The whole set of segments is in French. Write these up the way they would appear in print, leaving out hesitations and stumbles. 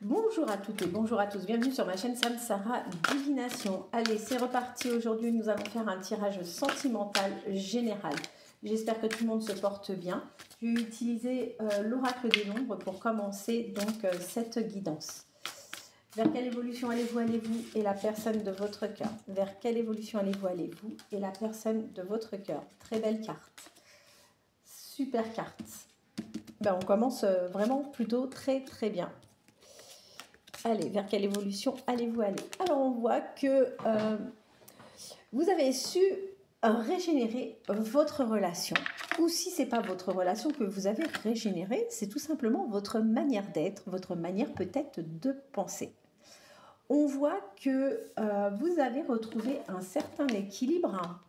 Bonjour à toutes et bonjour à tous, bienvenue sur ma chaîne Samsara Divination. Allez, c'est reparti, aujourd'hui nous allons faire un tirage sentimental général. J'espère que tout le monde se porte bien. Je vais utiliser l'oracle des nombres pour commencer donc cette guidance. Vers quelle évolution allez-vous et la personne de votre cœur? Vers quelle évolution allez-vous et la personne de votre cœur? Très belle carte. Super carte. Ben, on commence vraiment plutôt très bien. Allez, vers quelle évolution allez-vous aller? Alors, on voit que vous avez su régénérer votre relation. Ou si ce n'est pas votre relation que vous avez régénérée, c'est tout simplement votre manière d'être, votre manière peut-être de penser. On voit que vous avez retrouvé un certain équilibre.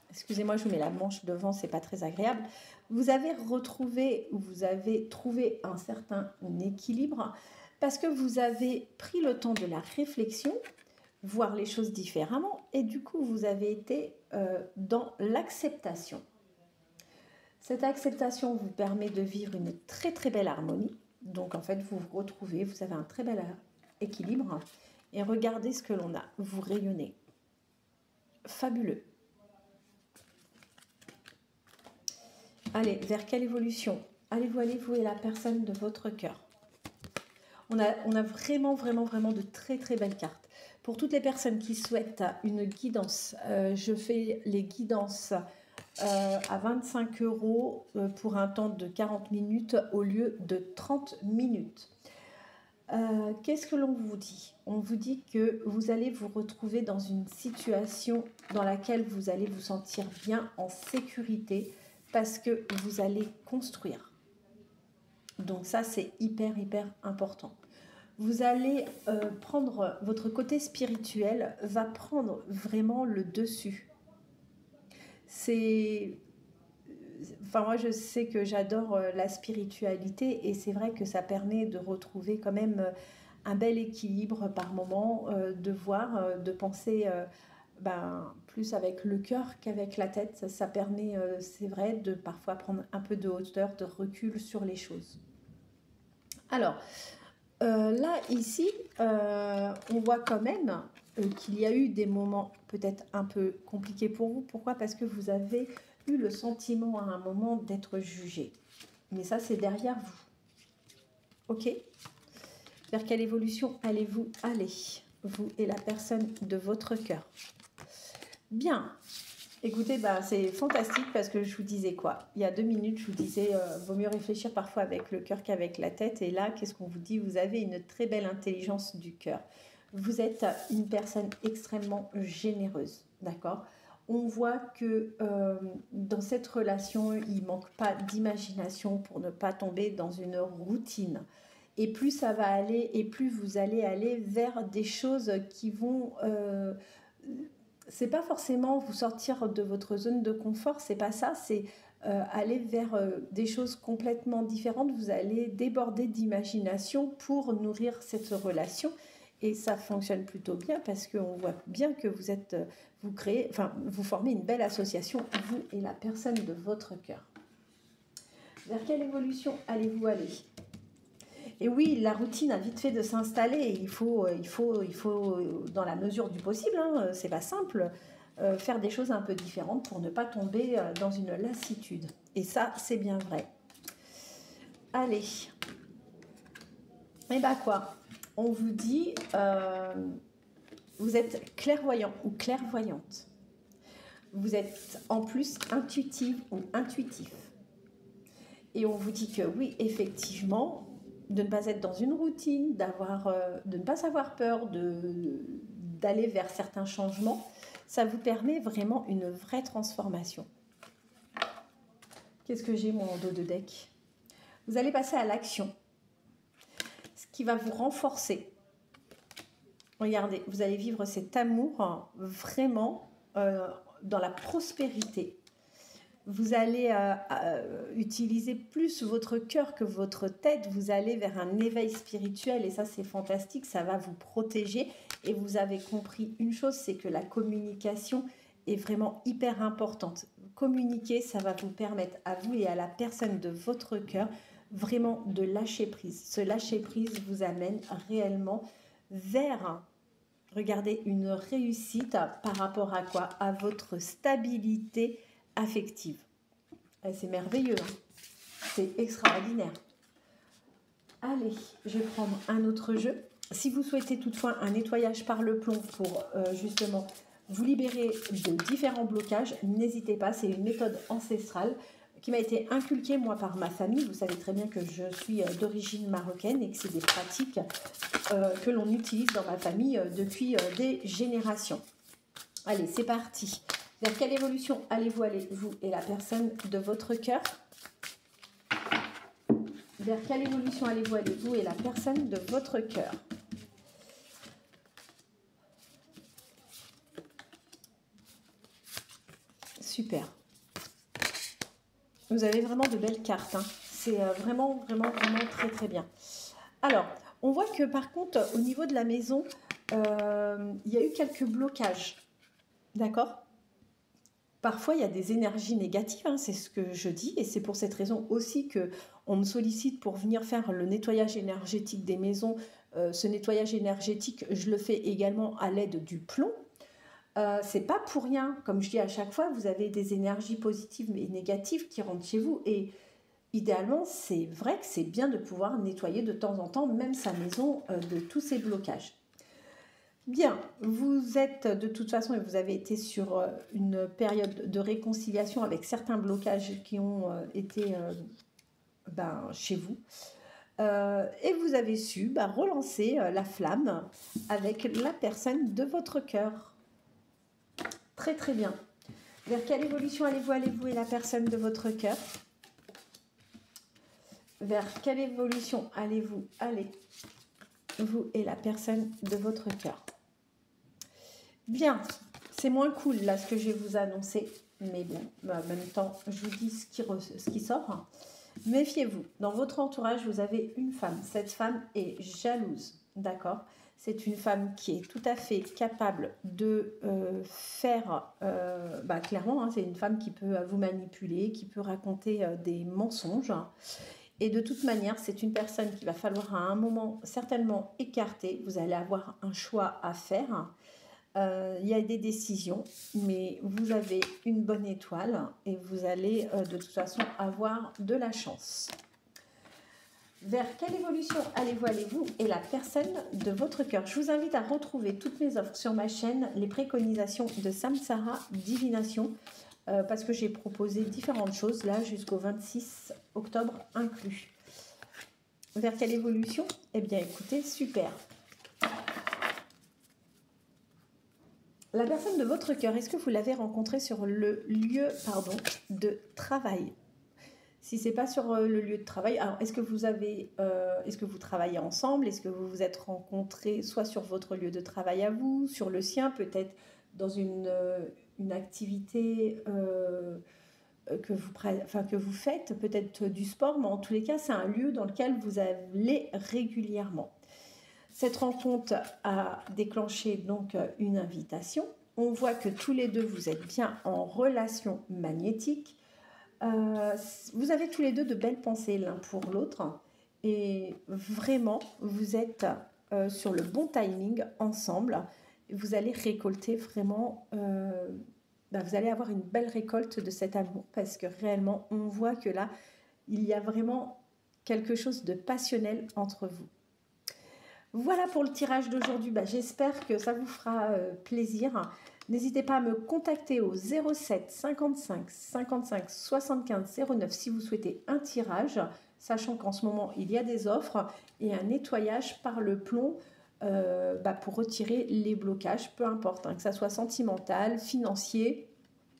Excusez-moi, je vous mets la manche devant, c'est pas très agréable. Vous avez retrouvé, ou vous avez trouvé un certain équilibre parce que vous avez pris le temps de la réflexion, voir les choses différemment, et du coup, vous avez été dans l'acceptation. Cette acceptation vous permet de vivre une très belle harmonie. Donc, en fait, vous vous retrouvez, vous avez un très bel équilibre. Et regardez ce que l'on a. Vous rayonnez. Fabuleux. Allez, vers quelle évolution allez-vous et la personne de votre cœur? On a vraiment de très belles cartes. Pour toutes les personnes qui souhaitent une guidance, je fais les guidances à 25 € pour un temps de 40 minutes au lieu de 30 minutes. Qu'est-ce que l'on vous dit? On vous dit que vous allez vous retrouver dans une situation dans laquelle vous allez vous sentir bien, en sécurité, parce que vous allez construire. Donc ça, c'est hyper important. Vous allez prendre, votre côté spirituel va prendre vraiment le dessus. Enfin, moi, je sais que j'adore la spiritualité et c'est vrai que ça permet de retrouver quand même un bel équilibre par moment, de voir, de penser plus avec le cœur qu'avec la tête. Ça permet, c'est vrai, de parfois prendre un peu de hauteur, de recul sur les choses. Alors, là, ici, on voit quand même qu'il y a eu des moments peut-être un peu compliqués pour vous. Pourquoi? Parce que vous avez eu le sentiment à un moment d'être jugé. Mais ça, c'est derrière vous. Ok? Vers quelle évolution allez-vous aller, vous et la personne de votre cœur? Bien. Écoutez, c'est fantastique parce que je vous disais quoi? Il y a 2 minutes, je vous disais, vaut mieux réfléchir parfois avec le cœur qu'avec la tête. Et là, qu'est-ce qu'on vous dit? Vous avez une très belle intelligence du cœur. Vous êtes une personne extrêmement généreuse, d'accord? On voit que dans cette relation, il ne manque pas d'imagination pour ne pas tomber dans une routine. Et plus ça va aller, et plus vous allez aller vers des choses qui vont... c'est pas forcément vous sortir de votre zone de confort, c'est pas ça, c'est aller vers des choses complètement différentes. Vous allez déborder d'imagination pour nourrir cette relation et ça fonctionne plutôt bien parce qu'on voit bien que vous formez une belle association, vous et la personne de votre cœur. Vers quelle évolution allez-vous aller? Et oui, la routine a vite fait de s'installer. Il faut, dans la mesure du possible, c'est pas simple, faire des choses un peu différentes pour ne pas tomber dans une lassitude. Et ça, c'est bien vrai. Allez. Et quoi? On vous dit, vous êtes clairvoyant ou clairvoyante. Vous êtes en plus intuitive ou intuitif. Et on vous dit que oui, effectivement, de ne pas être dans une routine, de ne pas avoir peur d'aller vers certains changements, ça vous permet vraiment une vraie transformation. Qu'est-ce que j'ai moi en dos de deck? Vous allez passer à l'action, ce qui va vous renforcer. Regardez, vous allez vivre cet amour vraiment dans la prospérité. Vous allez utiliser plus votre cœur que votre tête. Vous allez vers un éveil spirituel et ça, c'est fantastique. Ça va vous protéger. Et vous avez compris une chose, c'est que la communication est vraiment hyper importante. Communiquer, ça va vous permettre à vous et à la personne de votre cœur vraiment de lâcher prise. Ce lâcher prise vous amène réellement vers, regardez, une réussite par rapport à quoi? À votre stabilité affective. C'est merveilleux, hein, c'est extraordinaire. Allez, je vais prendre un autre jeu. Si vous souhaitez toutefois un nettoyage par le plomb pour justement vous libérer de différents blocages, n'hésitez pas, c'est une méthode ancestrale qui m'a été inculquée moi par ma famille. Vous savez très bien que je suis d'origine marocaine et que c'est des pratiques que l'on utilise dans ma famille depuis des générations. Allez, c'est parti. Vers quelle évolution allez-vous aller, vous et la personne de votre cœur? Vers quelle évolution allez-vous aller, vous et la personne de votre cœur? Super. Vous avez vraiment de belles cartes, hein. C'est vraiment très très bien. Alors, on voit que par contre, au niveau de la maison, il y a eu quelques blocages. D'accord? Parfois, il y a des énergies négatives, hein, c'est ce que je dis, et c'est pour cette raison aussi qu'on me sollicite pour venir faire le nettoyage énergétique des maisons. Ce nettoyage énergétique, je le fais également à l'aide du plomb. C'est pas pour rien, comme je dis à chaque fois, vous avez des énergies positives et négatives qui rentrent chez vous, et idéalement, c'est vrai que c'est bien de pouvoir nettoyer de temps en temps, même sa maison, de tous ces blocages. Bien, vous êtes de toute façon, et vous avez été sur une période de réconciliation avec certains blocages qui ont été chez vous. Et vous avez su relancer la flamme avec la personne de votre cœur. Très très bien. Vers quelle évolution allez-vous aller, vous et la personne de votre cœur? Vers quelle évolution allez-vous aller, vous et la personne de votre cœur? Bien, c'est moins cool là ce que je vais vous annoncer, mais bon, en même temps, je vous dis ce qui sort. Méfiez-vous, dans votre entourage, vous avez une femme. Cette femme est jalouse, d'accord? C'est une femme qui est tout à fait capable de faire, clairement, hein, c'est une femme qui peut vous manipuler, qui peut raconter des mensonges. Et de toute manière, c'est une personne qu'il va falloir à un moment certainement écarter. Vous allez avoir un choix à faire. Il y a des décisions, mais vous avez une bonne étoile et vous allez de toute façon avoir de la chance. Vers quelle évolution allez-vous et la personne de votre cœur? Je vous invite à retrouver toutes mes offres sur ma chaîne, les préconisations de Samsara Divination, parce que j'ai proposé différentes choses là jusqu'au 26 octobre inclus. Vers quelle évolution? Eh bien écoutez, super. La personne de votre cœur, est-ce que vous l'avez rencontrée sur le lieu de travail? Si ce n'est pas sur le lieu de travail, alors est-ce que vous travaillez ensemble? Est-ce que vous vous êtes rencontrés soit sur votre lieu de travail à vous, sur le sien, peut-être dans une activité que vous faites, peut-être du sport, mais en tous les cas, c'est un lieu dans lequel vous allez régulièrement. Cette rencontre a déclenché donc une invitation. On voit que tous les deux, vous êtes bien en relation magnétique. Vous avez tous les deux de belles pensées l'un pour l'autre. Et vraiment, vous êtes sur le bon timing ensemble. Vous allez récolter vraiment... vous allez avoir une belle récolte de cet amour parce que réellement, on voit que là, il y a vraiment quelque chose de passionnel entre vous. Voilà pour le tirage d'aujourd'hui. J'espère que ça vous fera plaisir. N'hésitez pas à me contacter au 07 55 55 75 09 si vous souhaitez un tirage, sachant qu'en ce moment, il y a des offres et un nettoyage par le plomb pour retirer les blocages, peu importe, hein, que ça soit sentimental, financier,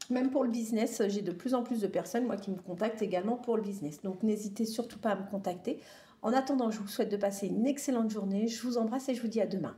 même pour le business. J'ai de plus en plus de personnes moi, qui me contactent également pour le business. Donc, n'hésitez surtout pas à me contacter. En attendant, je vous souhaite de passer une excellente journée. Je vous embrasse et je vous dis à demain.